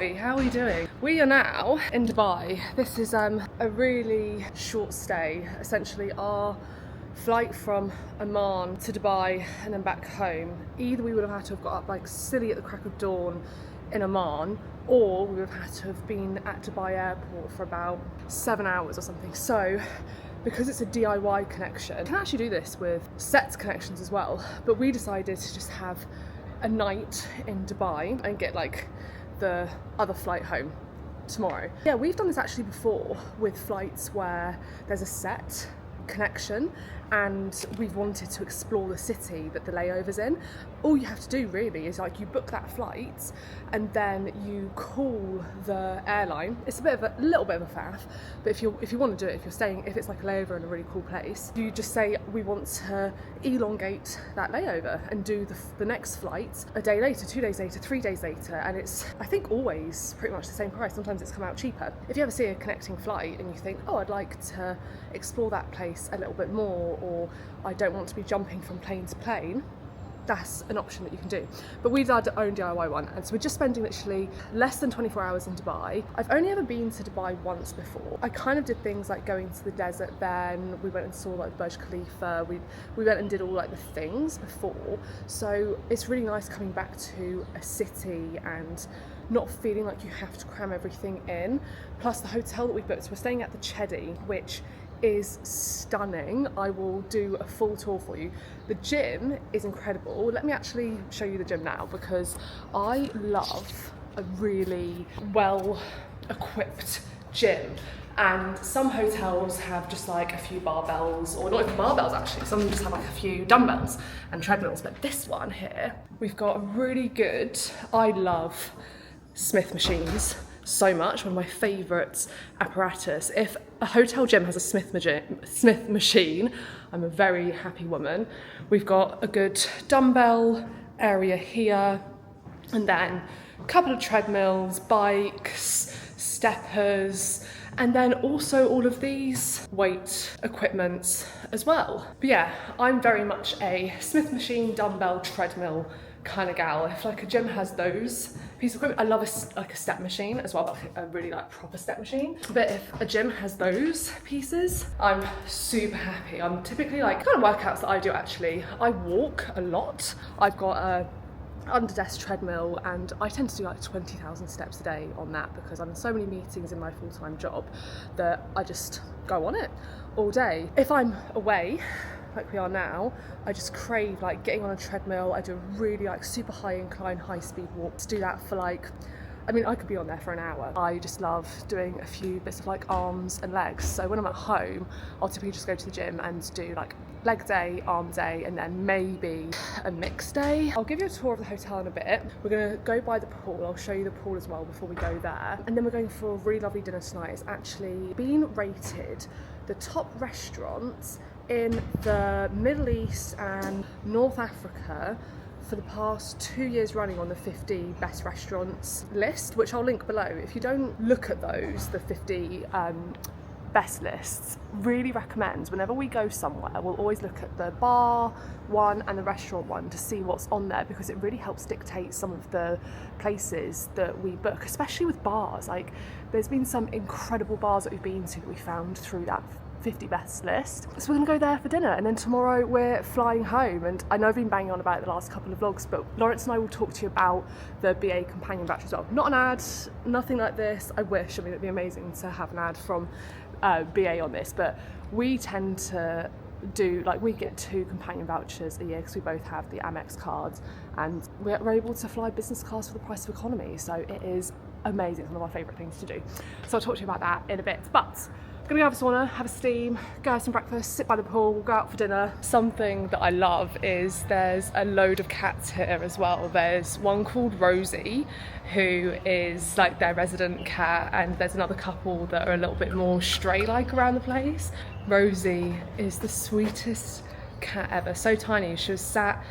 Scotty, how are you doing? We are now in Dubai. This is a really short stay. Essentially our flight from Oman to Dubai and then back home, either we would have had to have got up like silly at the crack of dawn in Oman, or we would have had to have been at Dubai airport for about 7 hours or something. So because it's a DIY connection, you can actually do this with set connections as well, but we decided to just have a night in Dubai and get like the other flight home tomorrow. Yeah, we've done this actually before with flights where there's a set connection and we've wanted to explore the city that the layover's in. All you have to do really is like you book that flight and then you call the airline. It's a little bit of a faff, but if you want to do it, if it's like a layover in a really cool place, you just say we want to elongate that layover and do the next flight a day later, 2 days later, 3 days later, and it's I think always pretty much the same price. Sometimes it's come out cheaper. If you ever see a connecting flight and you think, oh, I'd like to explore that place a little bit more, or I don't want to be jumping from plane to plane, that's an option that you can do. But we've done our own DIY one, and so we're just spending literally less than 24 hours in Dubai. I've only ever been to Dubai once before. I kind of did things like going to the desert then, we went and saw like Burj Khalifa, we went and did all like the things before, so it's really nice coming back to a city and not feeling like you have to cram everything in. Plus the hotel that we booked, we're staying at the Chedi, which is stunning. I will do a full tour for you. The gym is incredible. Let me actually show you the gym now, because I love a really well equipped gym. And some hotels have just like a few barbells, or not even barbells actually, some of them just have like a few dumbbells and treadmills, but this one here, we've got a really good, I love Smith machines so much, one of my favourite apparatus. If a hotel gym has a Smith machine, I'm a very happy woman. We've got a good dumbbell area here, and then a couple of treadmills, bikes, steppers, and then also all of these weight equipments as well. But yeah, I'm very much a Smith machine, dumbbell, treadmill kind of gal. If like a gym has those pieces of equipment, I love a step machine as well, but a really like proper step machine. But if a gym has those pieces, I'm super happy. I'm typically like kind of workouts that I do actually. I walk a lot. I've got a under desk treadmill and I tend to do like 20,000 steps a day on that, because I'm in so many meetings in my full-time job that I just go on it all day. If I'm away like we are now, I just crave like getting on a treadmill. I do a really like super high incline, high speed walk. To do that for like, I mean, I could be on there for an hour. I just love doing a few bits of like arms and legs. So when I'm at home, I'll typically just go to the gym and do like leg day, arm day, and then maybe a mixed day. I'll give you a tour of the hotel in a bit. We're gonna go by the pool. I'll show you the pool as well before we go there. And then we're going for a really lovely dinner tonight. It's actually been rated the top restaurants in the Middle East and North Africa for the past 2 years running on the 50 best restaurants list, which I'll link below. If you don't look at those, the 50 best lists, really recommend whenever we go somewhere, we'll always look at the bar one and the restaurant one to see what's on there, because it really helps dictate some of the places that we book, especially with bars. Like there's been some incredible bars that we've been to that we found through that 50 best list. So we're gonna go there for dinner, and then tomorrow we're flying home. And I know I've been banging on about it the last couple of vlogs, but Lawrence and I will talk to you about the BA companion voucher as well. Not an ad, nothing like this. I wish, I mean, it'd be amazing to have an ad from BA on this, but we tend to do, like, we get 2 companion vouchers a year because we both have the Amex cards, and we're able to fly business class for the price of economy. So it is amazing. It's one of my favourite things to do. So I'll talk to you about that in a bit. But I'm gonna go have a sauna, have a steam, go have some breakfast, sit by the pool, go out for dinner. Something that I love is there's a load of cats here as well. There's one called Rosie, who is like their resident cat, and there's another couple that are a little bit more stray-like around the place. Rosie is the sweetest cat ever, so tiny. She was sat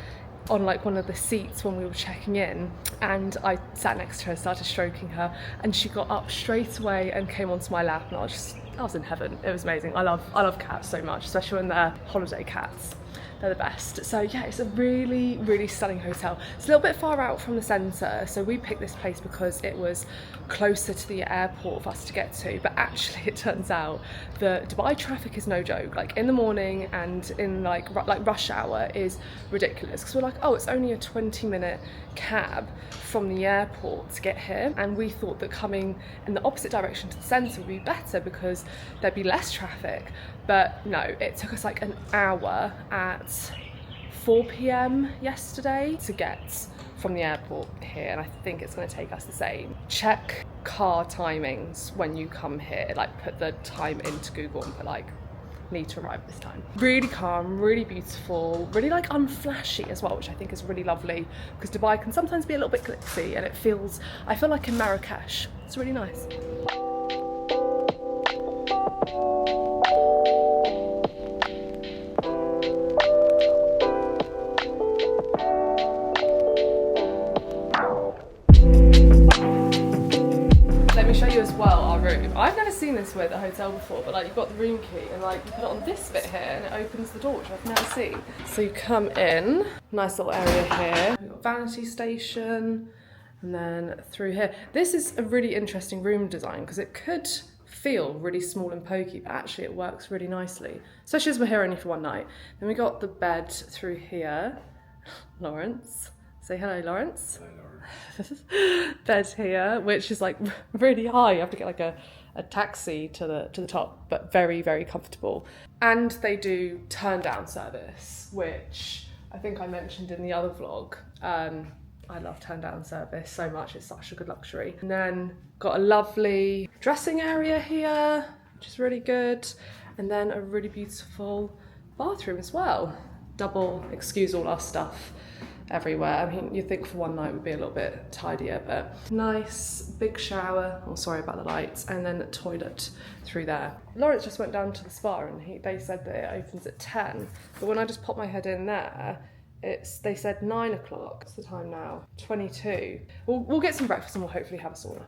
on like one of the seats when we were checking in, and I sat next to her, started stroking her, and she got up straight away and came onto my lap, and I was in heaven. It was amazing. I love cats so much, especially when they're holiday cats. They're the best. So yeah, it's a really, really stunning hotel. It's a little bit far out from the centre, so we picked this place because it was closer to the airport for us to get to, but actually it turns out the Dubai traffic is no joke. Like in the morning and in like rush hour is ridiculous, because we're like, oh, it's only a 20-minute cab from the airport to get here, and we thought that coming in the opposite direction to the centre would be better because there'd be less traffic. But no, it took us like an hour at 4 p.m. yesterday to get from the airport here, and I think it's going to take us the same. Check car timings when you come here, like put the time into Google and put like need to arrive this time. Really calm, really beautiful, really like unflashy as well, which I think is really lovely, because Dubai can sometimes be a little bit glitzy, and I feel like in Marrakesh. It's really nice. As well, our room. I've never seen this with a hotel before, but like you've got the room key and like you put it on this bit here and it opens the door, which I've never seen. So you come in, nice little area here. We've got vanity station, and then through here. This is a really interesting room design because it could feel really small and pokey, but actually it works really nicely, especially as we're here only for one night. Then we got the bed through here. Lawrence, say hello, Lawrence. Hello, Lawrence. Bed here, which is like really high. You have to get like a taxi to the top, but very, very comfortable. And they do turn down service, which I think I mentioned in the other vlog. I love turn down service so much, it's such a good luxury. And then got a lovely dressing area here, which is really good. And then a really beautiful bathroom as well. Double, excuse all our stuff everywhere. I mean, you'd think for one night would be a little bit tidier, but nice big shower. Oh, sorry about the lights. And then a toilet through there. Lawrence just went down to the spa and they said that it opens at 10. But when I just popped my head in there, they said 9 o'clock. What's the time now? 22. We'll get some breakfast and we'll hopefully have a sauna.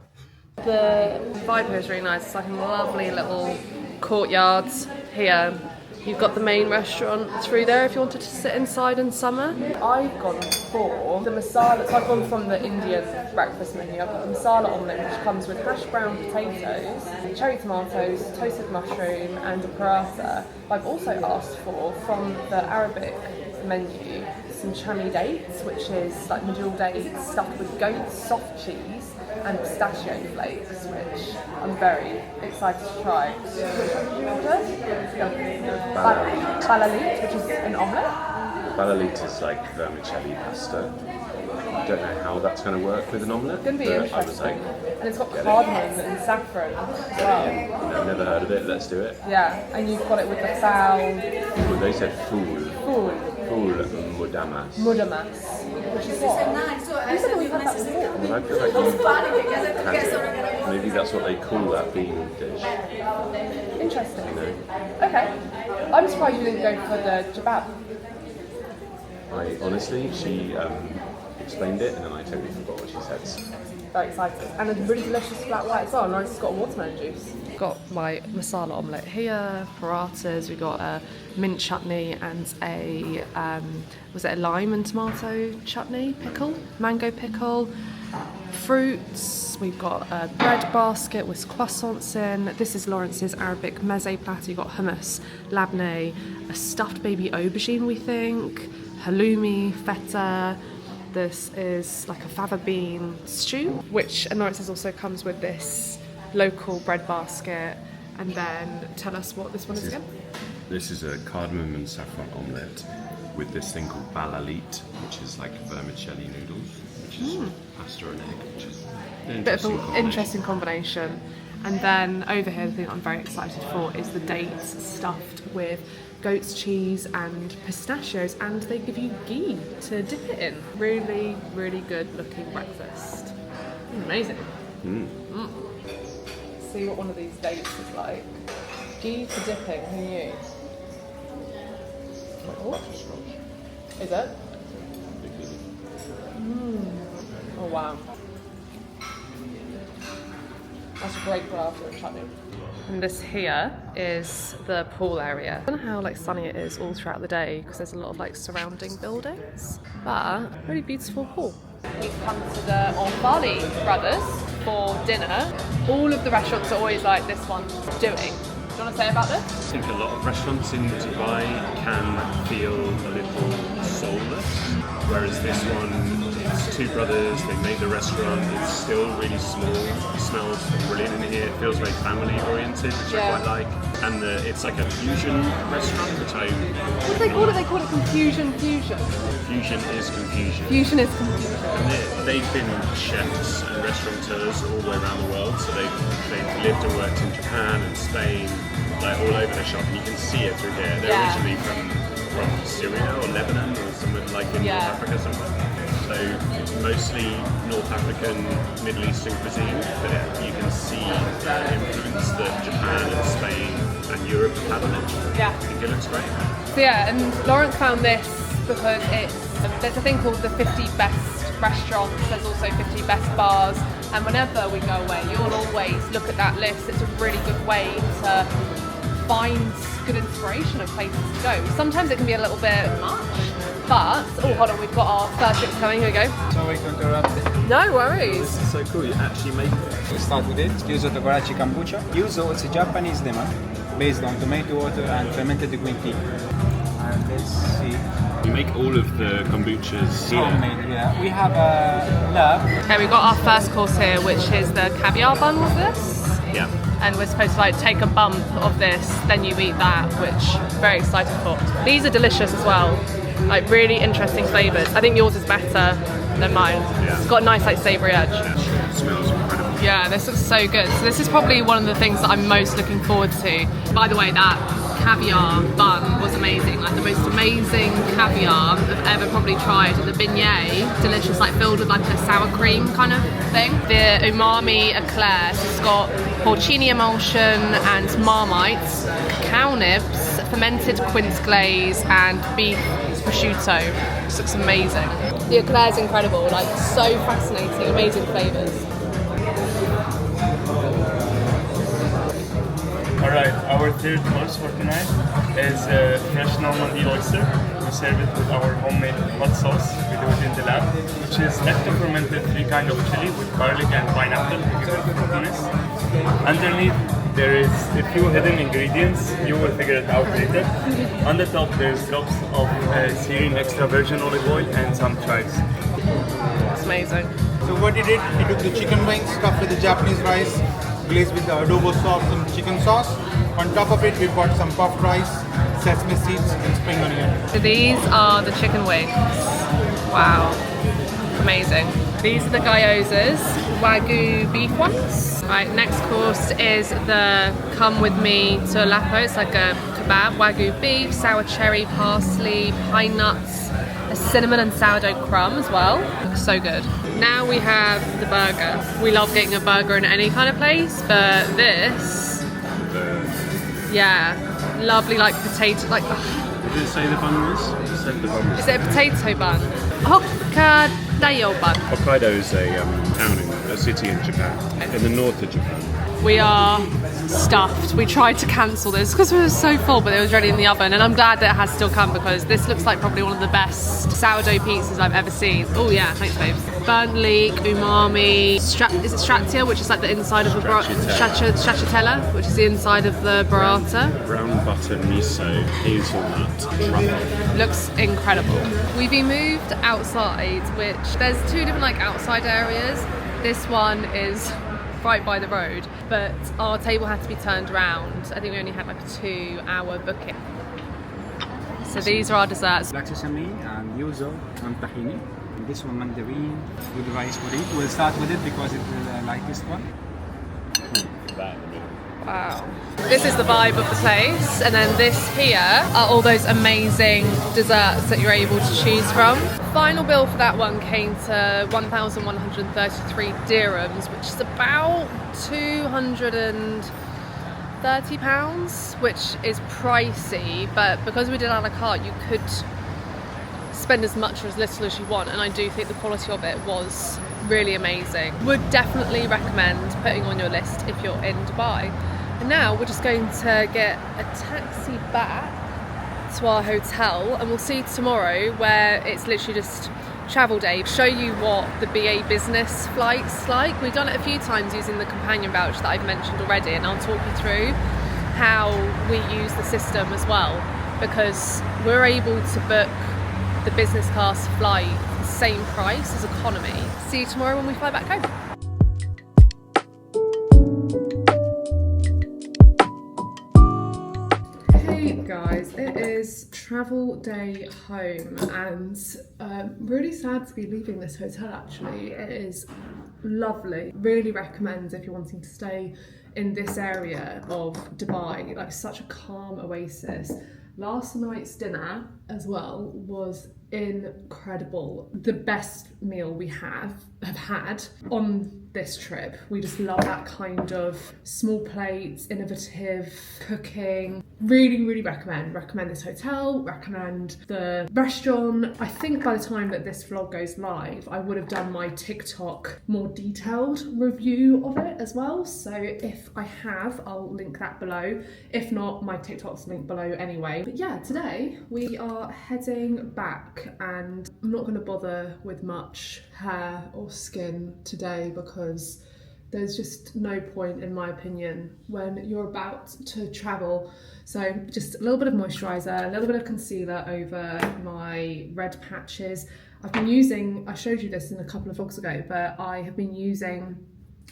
The vibe here is really nice. It's like a lovely little courtyard here. You've got the main restaurant through there if you wanted to sit inside in summer. I've gone for the masala, so I've gone from the Indian breakfast menu. I've got the masala omelette, which comes with hash brown potatoes, cherry tomatoes, toasted mushroom and a paratha. But I've also asked for, from the Arabic menu, some chami dates, which is like medjool dates stuffed with goat soft cheese and pistachio flakes, which I'm very excited to try. Which one did you order? Balalit, which is an omelette. Balalit is like vermicelli pasta. I don't know how that's going to work with an omelette. It's going to be interesting. I was like, and it's got cardamom and saffron as well. I've never heard of it, let's do it. Yeah, and you've got it with the fowl. Well, they said fool. Fool mudamas. Mudamas. Which is what? You said that we've had that before. Well, I feel like you had it. Maybe that's what they call that bean dish. Interesting. You know? Okay. I'm surprised you didn't go for the kebab. Honestly, she explained it and then I totally forgot what she said. Very excited. And a really delicious flat white as well. Nice, it's got watermelon juice. Got my masala omelette here, parathas, we got a mint chutney and a, was it a lime and tomato chutney pickle? Mango pickle. Fruits, we've got a bread basket with croissants in. This is Lawrence's Arabic meze platter. You've got hummus, labneh, a stuffed baby aubergine, we think, halloumi, feta. This is like a fava bean stew, which Lawrence's also comes with this local bread basket. And then tell us what this one is again. This is a cardamom and saffron omelette with this thing called balalit, which is like vermicelli noodles, which is pasta and egg, which is an interesting combination. And then over here, the thing I'm very excited for is the dates stuffed with goat's cheese and pistachios, and they give you ghee to dip it in. Really, really good looking breakfast. Amazing. See what one of these dates is like. Ghee for dipping, who knew? Is it? Oh wow. That's a great paratha and chutney. And this here is the pool area. I don't know how like sunny it is all throughout the day because there's a lot of like surrounding buildings, but really beautiful pool. We've come to the Bali Brothers for dinner. All of the restaurants are always like this one's doing. Do you want to say about this? I think a lot of restaurants in Dubai can feel a little soulless, whereas this one, it's two brothers, they made the restaurant, it's still really small, it smells brilliant in here, it feels very family oriented, which I quite like, and it's like a fusion restaurant, which I... What do they call it? They call it Confusion Fusion. Fusion is confusion. Fusion is confusion. And they've been chefs and restaurateurs all the way around the world, so they've lived and worked in Japan and Spain, like all over the shop, and you can see it through here. They're originally from Syria or Lebanon or somewhere like in North Africa somewhere. So mostly North African, Middle Eastern cuisine, but you can see the influence that Japan and Spain and Europe have had on it. Yeah. I think it looks great. So yeah, and Lawrence found this because there's a thing called the 50 best restaurants, there's also 50 best bars, and whenever we go away, you'll always look at that list. It's a really good way to find good inspiration of places to go. Sometimes it can be a little bit much, but hold on, we've got our first drinks coming. Here we go. Sorry to interrupt. No worries. This is so cool, you actually make it. We start with it. Yuzu Tokorachi kombucha. Yuzu is a Japanese lemon based on tomato water and fermented green tea. And let's see. You make all of the kombuchas here. Homemade, yeah. We have a lab. Okay, we've got our first course here, which is the caviar bun. Was this? Yeah. And we're supposed to like take a bump of this, then you eat that, which I'm very excited for. These are delicious as well, like really interesting flavours. I think yours is better than mine. Yeah. It's got a nice like savoury edge. Yeah, it smells incredible. Yeah, this looks so good. So this is probably one of the things that I'm most looking forward to. By the way, that caviar bun was amazing, like the most amazing caviar I've ever probably tried. The beignet, delicious, like filled with like a sour cream kind of thing. The umami eclairs, it's got porcini emulsion and marmite, cacao nibs, fermented quince glaze and beef prosciutto. This looks amazing. The eclair's incredible, like so fascinating, amazing flavours. Alright, our third course for tonight is fresh Normandy oyster. We serve it with our homemade hot sauce we do it in the lab, which is active fermented 3 kinds of chili with garlic and pineapple to give it fruitiness. Underneath there is a few hidden ingredients, you will figure it out later. On the top there's drops of Syrian extra virgin olive oil and some chives. It's amazing. So what he did, he took the chicken wings stuffed with the Japanese rice, glazed with the adobo sauce and chicken sauce. On top of it, we've got some puffed rice, sesame seeds, and spring onion. So these are the chicken wings. Wow, amazing. These are the gyozas, Wagyu beef ones. Right, next course is the come with me to Lapo. It's like a kebab, Wagyu beef, sour cherry, parsley, pine nuts, a cinnamon and sourdough crumb as well. Looks so good. Now we have the burger. We love getting a burger in any kind of place, but this, yeah, lovely like potato, like. Did it say the bun was? It said the bun was. Is it a potato bun? Hokkaido bun. Hokkaido is a town, a city in Japan, in the north of Japan. We are stuffed. We tried to cancel this because we were so full, but it was ready in the oven, and I'm glad that it has still come because this looks like probably one of the best sourdough pizzas I've ever seen. Oh yeah, thanks babes. Burnt leek, umami, is it strazia, which is like the inside of a stracciatella, which is the inside of the burrata. Brown butter, miso, hazelnut, truffle. Looks incredible. We've been moved outside, which there's 2 different like outside areas. This one is right by the road, but our table had to be turned around. I think we only had like a 2-hour booking. So these are our desserts. Black sesame and yuzu and tahini. And this one mandarin with rice for it. We'll start with it because it's the lightest one. Wow. This is the vibe of the place, and then this here are all those amazing desserts that you're able to choose from. Final bill for that one came to 1,133 dirhams, which is about £230, which is pricey, but because we did a la carte, you could spend as much or as little as you want, and I do think the quality of it was really amazing. Would definitely recommend putting on your list if you're in Dubai. And now we're just going to get a taxi back to our hotel, and we'll see tomorrow where it's literally just travel day. Show you what the BA business flight's like. We've done it a few times using the companion voucher that I've mentioned already, and I'll talk you through how we use the system as well, because we're able to book the business class flight for the same price as economy. See you tomorrow when we fly back home. Hey guys, it is travel day home, and really sad to be leaving this hotel actually. It is lovely. Really recommend if you're wanting to stay in this area of Dubai, like such a calm oasis. Last night's dinner as well was incredible. The best meal we have had on this trip. We just love that kind of small plates, innovative cooking. Really recommend this hotel, recommend the restaurant. I think by the time that this vlog goes live, I would have done my TikTok more detailed review of it as well. So if I have, I'll link that below. If not, my TikTok's linked below anyway. But yeah, today we are heading back, and I'm not going to bother with much hair or skin today because there's just no point, in my opinion, when you're about to travel. So just a little bit of moisturiser, a little bit of concealer over my red patches. I've been using, I showed you this in a couple of vlogs ago, but I have been using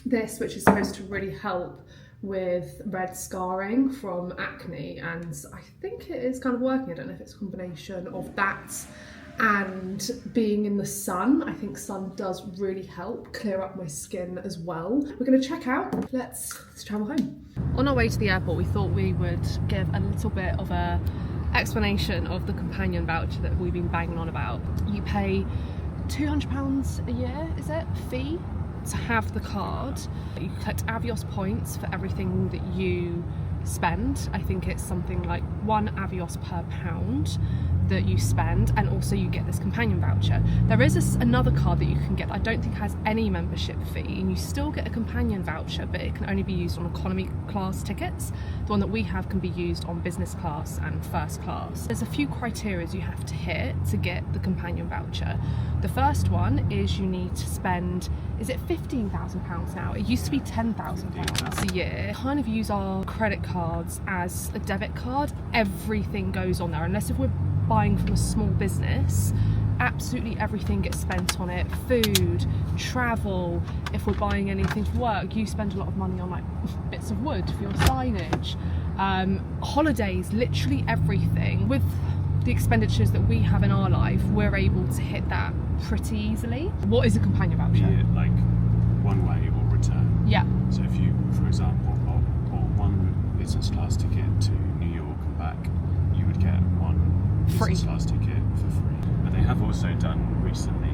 this, which is supposed to really help with red scarring from acne, and I think it is kind of working. I don't know if it's a combination of that and being in the sun. I think sun does really help clear up my skin as well. We're going to check out. Let's travel home. On our way to the airport, we thought we would give a little bit of a explanation of the companion voucher that we've been banging on about. You pay £200 a year, is it, fee to have the card. You collect avios points for everything that you spend. I think it's something like 1 avios per pound that you spend, and also you get this companion voucher. There is another card that you can get that I don't think has any membership fee, and you still get a companion voucher, but it can only be used on economy class tickets. The one that we have can be used on business class and first class. There's a few criteria you have to hit to get the companion voucher. The first one is you need to spend, is it £15,000 now? It used to be £10,000 a year. We kind of use our credit cards as a debit card. Everything goes on there, unless if we're buying from a small business, absolutely everything gets spent on it. Food, travel, if we're buying anything for work, you spend a lot of money on like bits of wood for your signage, holidays, literally everything. With the expenditures that we have in our life, we're able to hit that pretty easily. What is a companion voucher? Be it like one way or return. Yeah. So if you, for example, bought one business class ticket to New York and back, you would get one free business class ticket for free. But they have also done recently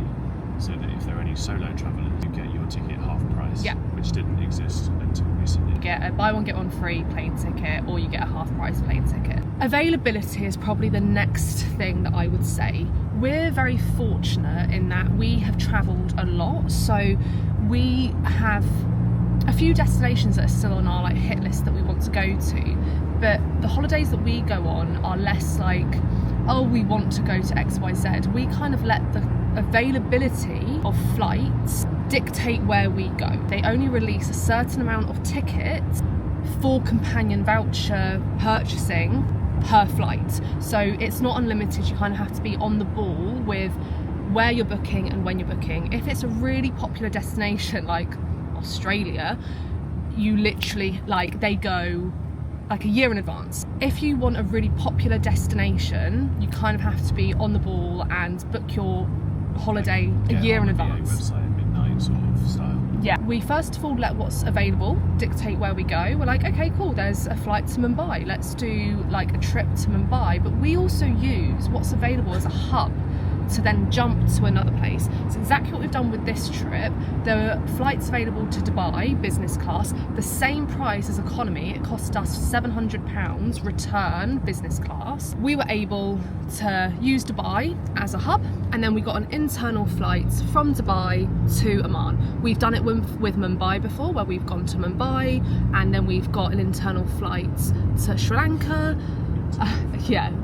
so that if there are any solo travellers, you get your ticket half price, yeah, which didn't exist until recently. You get a buy one get one free plane ticket, or you get a half price plane ticket. Availability is probably the next thing that I would say. We're very fortunate in that we have travelled a lot, so we have a few destinations that are still on our like hit list that we want to go to, but the holidays that we go on are less like, oh, we want to go to XYZ. We kind of let the availability of flights dictate where we go. They only release a certain amount of tickets for companion voucher purchasing per flight. So it's not unlimited. You kind of have to be on the ball with where you're booking and when you're booking. If it's a really popular destination like Australia, you literally, like, they go like a year in advance. If you want a really popular destination, you kind of have to be on the ball and book your holiday a year in advance. Website, midnight sort of style. Yeah, we first of all let what's available dictate where we go. We're like, okay, cool, there's a flight to Mumbai, let's do like a trip to Mumbai. But we also use what's available as a hub to then jump to another place. So exactly what we've done with this trip. There are flights available to Dubai, business class, the same price as economy. It cost us £700 return business class. We were able to use Dubai as a hub, and then we got an internal flight from Dubai to Oman. We've done it with Mumbai before, where we've gone to Mumbai, and then we've got an internal flight to Sri Lanka.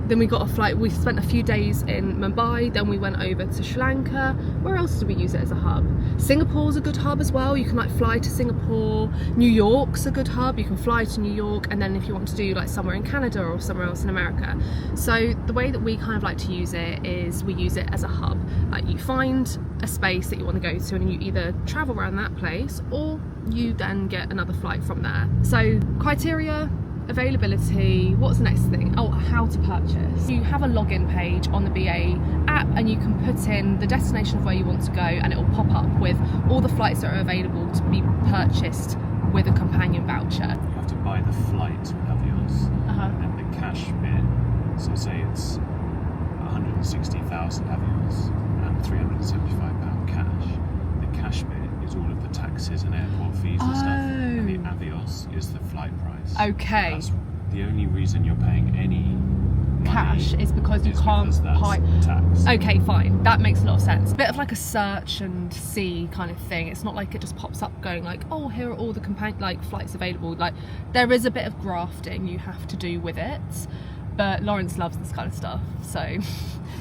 Then we got a flight. We spent a few days in Mumbai, then we went over to Sri Lanka. Where else did we use it as a hub? Singapore's a good hub as well. You can like fly to Singapore. New York's a good hub. You can fly to New York, and then if you want to do like somewhere in Canada or somewhere else in America. So the way that we kind of like to use it is we use it as a hub. Like you find a space that you want to go to, and you either travel around that place or you then get another flight from there. So criteria, availability, what's the next thing? Oh, how to purchase. You have a login page on the BA app, and you can put in the destination of where you want to go, and it will pop up with all the flights that are available to be purchased with a companion voucher. You have to buy the flight with avios, and then the cash bit. So say it's 160,000 avios and £375 cash. The cash bit is all of the taxes and airport fees and stuff, and the avios is the flight price. Okay. That's the only reason you're paying any cash is because you can't buy tax. Okay, fine, that makes a lot of sense. Bit of like a search and see kind of thing. It's not like it just pops up going like, oh, here are all the flights available. Like there is a bit of grafting you have to do with it, but Lawrence loves this kind of stuff, so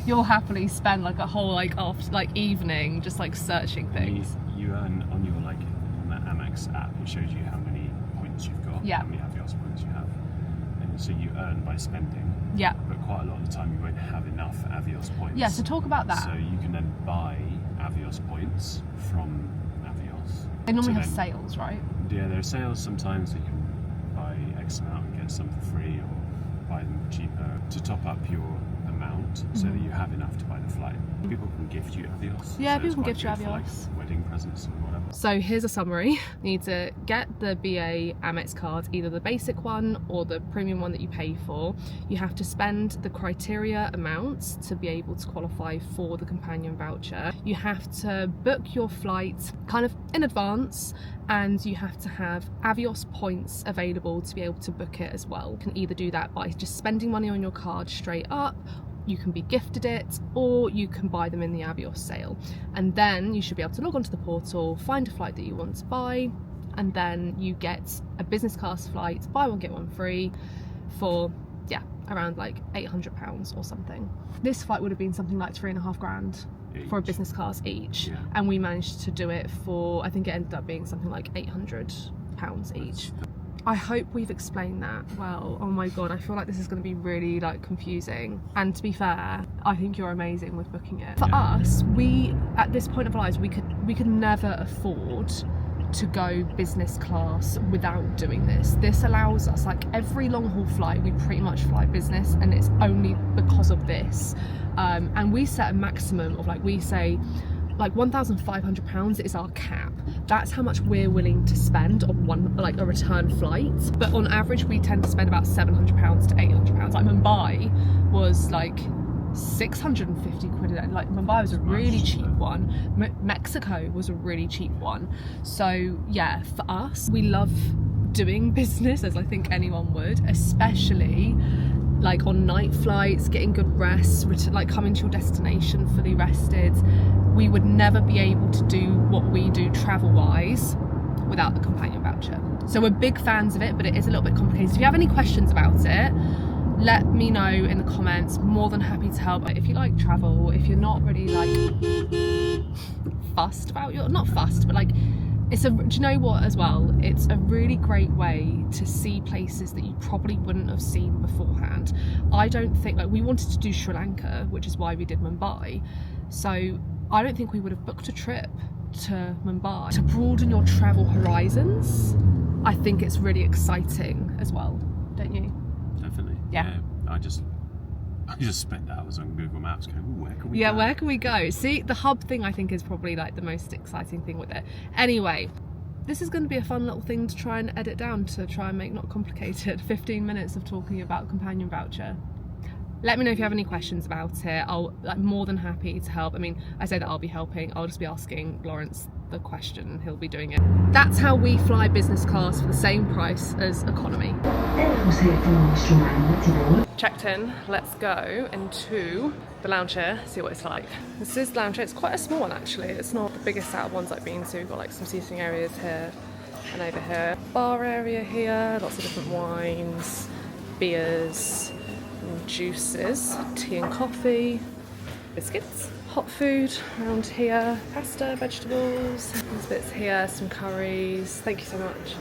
you'll happily spend like a whole evening just like searching things. You earn on your on that Amex app, it shows you how many points you've got, how many avios points you have, and so you earn by spending. Yeah. But quite a lot of the time you won't have enough avios points. Yeah, so talk about that. So you can then buy avios points from avios. They normally have sales, right? Yeah, there are sales sometimes. You can buy X amount and get some for free, or buy them cheaper to top up your amount so that you have enough to buy the flight. People can gift you avios. Yeah, so people can gift you for, avios. Wedding presents or whatever. So here's a summary. You need to get the BA Amex card, either the basic one or the premium one that you pay for. You have to spend the criteria amounts to be able to qualify for the companion voucher. You have to book your flight kind of in advance, and you have to have Avios points available to be able to book it as well. You can either do that by just spending money on your card straight up, you can be gifted it, or you can buy them in the Avios sale. And then you should be able to log onto the portal, find a flight that you want to buy, and then you get a business class flight, buy one get one free, for around like £800 or something. This flight would have been something like £3,500 for a business class each, and we managed to do it for, I think it ended up being something like £800 each. I hope we've explained that well. Oh my god, I feel like this is going to be really confusing. And to be fair, I think you're amazing with booking it. For us, we at this point of our lives, we could never afford to go business class without doing this. This allows us, every long haul flight, we pretty much fly business, and it's only because of this. And we set a maximum of we say £1,500 is our cap. That's how much we're willing to spend on one, a return flight. But on average, we tend to spend about £700 to £800. Mumbai was 650 quid a day. Mumbai was a really cheap one. Mexico was a really cheap one. So yeah, for us, we love doing business, as I think anyone would, especially on night flights, getting good rest, coming to your destination fully rested. We would never be able to do what we do travel-wise without the companion voucher. So we're big fans of it, but it is a little bit complicated. If you have any questions about it, let me know in the comments. More than happy to help. If you like travel, if you're not really fussed about not fussed, but do you know what as well? It's a really great way to see places that you probably wouldn't have seen beforehand. I don't think, we wanted to do Sri Lanka, which is why we did Mumbai. So I don't think we would have booked a trip to Mumbai. To broaden your travel horizons, I think it's really exciting as well, don't you? Definitely. Yeah. I just spend hours on Google Maps going, where can we go? Where can we go? See, the hub thing I think is probably the most exciting thing with it. Anyway, this is going to be a fun little thing to try and edit down to try and make not complicated. 15 minutes of talking about companion voucher. Let me know if you have any questions about it. I'll more than happy to help. I mean, I say that I'll be helping. I'll just be asking Lawrence the question. He'll be doing it. That's how we fly business class for the same price as economy. Checked in. Let's go into the lounge here, see what it's like. This is the lounge here. It's quite a small one actually. It's not the biggest out of ones I've been to. We've got like some seating areas here and over here. Bar area here, lots of different wines, beers, and juices, tea and coffee, biscuits, hot food around here, pasta, vegetables, these bits here, some curries, thank you so much.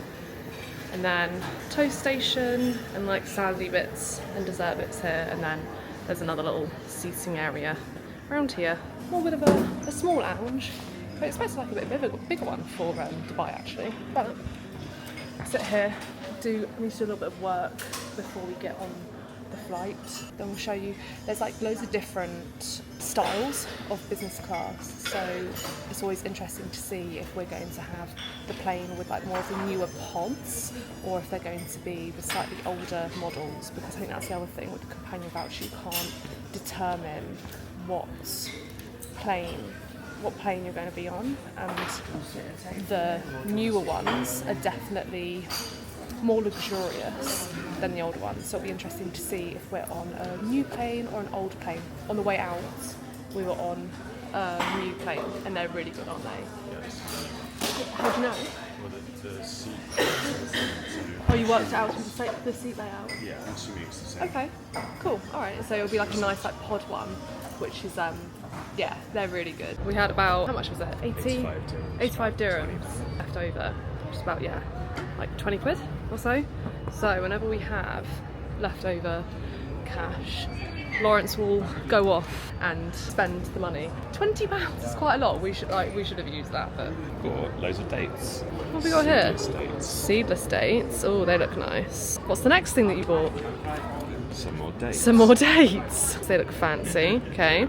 And then toast station and like salady bits and dessert bits here, and then there's another little seating area around here. More bit of a small lounge, but it's supposed to like a bit bigger one for Dubai actually. But sit here, I need to do a little bit of work before we get on the flight. Then we'll show you, there's like loads of different styles of business class, so it's always interesting to see if we're going to have the plane with like more of the newer pods, or if they're going to be the slightly older models, because I think that's the other thing with the companion voucher, you can't determine what plane you're going to be on, and the newer ones are definitely more luxurious than the old ones, so it'll be interesting to see if we're on a new plane or an old plane. On the way out we were on a new plane and they're really good, aren't they? Yes. How do you know? Well, the seat. Oh, you worked out with the seat layout? Yeah, and she moves the same. Okay, cool, alright, so it'll be like a nice like pod one, which is yeah, they're really good. We had about, how much was it? 85 dirhams left over, which is about, yeah, like 20 quid or so. So whenever we have leftover cash, Lawrence will go off and spend the money. £20 is quite a lot. We should have used that, but Got loads of dates. what have we got here? Seedless dates. Seedless dates. Oh, they look nice. What's the next thing that you bought? Some more dates. Some more dates. They look fancy. Okay.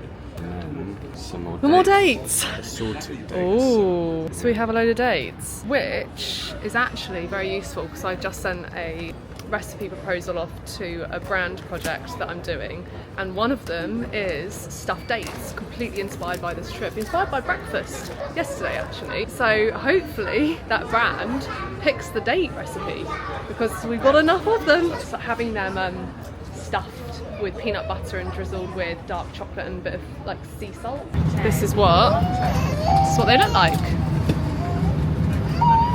Some more More dates. Assorted dates. Oh, so we have a load of dates, which is actually very useful because I just sent a recipe proposal off to a brand project that I'm doing, and one of them is stuffed dates, completely inspired by this trip, inspired by breakfast yesterday actually. So hopefully that brand picks the date recipe because we've got enough of them. So having them stuffed with peanut butter and drizzled with dark chocolate and a bit of like sea salt. This is what they look like.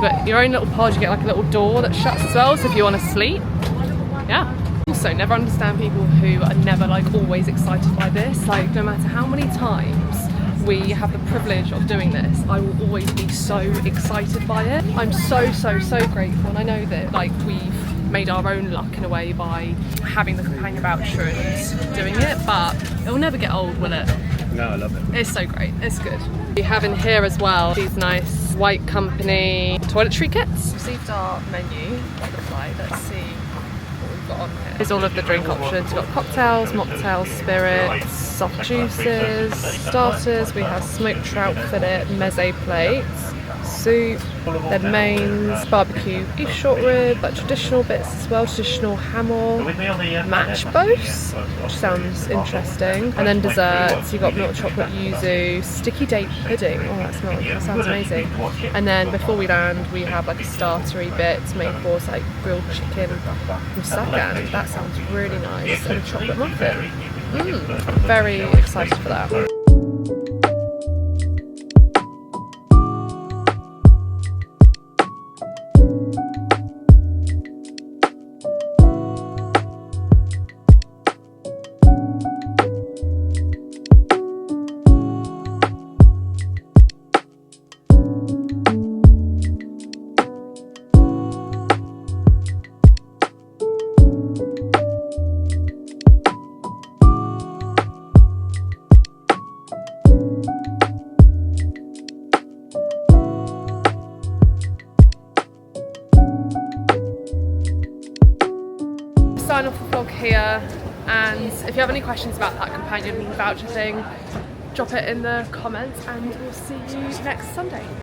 But your own little pod, you get like a little door that shuts as well, so if you want to sleep, yeah. Also, never understand people who are never like always excited by this. Like no matter how many times we have the privilege of doing this, I will always be so excited by it. I'm so grateful, and I know that like we've made our own luck in a way by having the companion voucher and doing it, but it'll never get old, will it? No, I love it. It's so great, it's good. We have in here as well these nice White Company toiletry kits. Received our menu, what it looks like. Let's see what we've got on here. Here's all of the drink options. We've got cocktails, mocktails, spirits, soft juices, starters. We have smoked trout fillet, meze plates, soup, then mains, barbecue beef short rib, like traditional bits as well, traditional hamor, match boast, which sounds interesting, and then desserts. You've got milk chocolate yuzu, sticky date pudding. Oh, that sounds amazing. And then before we land, we have like a startery bit, main course like grilled chicken musikal. That sounds really nice, and a chocolate muffin. Very excited for that. Sign off the vlog here, and if you have any questions about that companion voucher thing, drop it in the comments, and we'll see you next Sunday.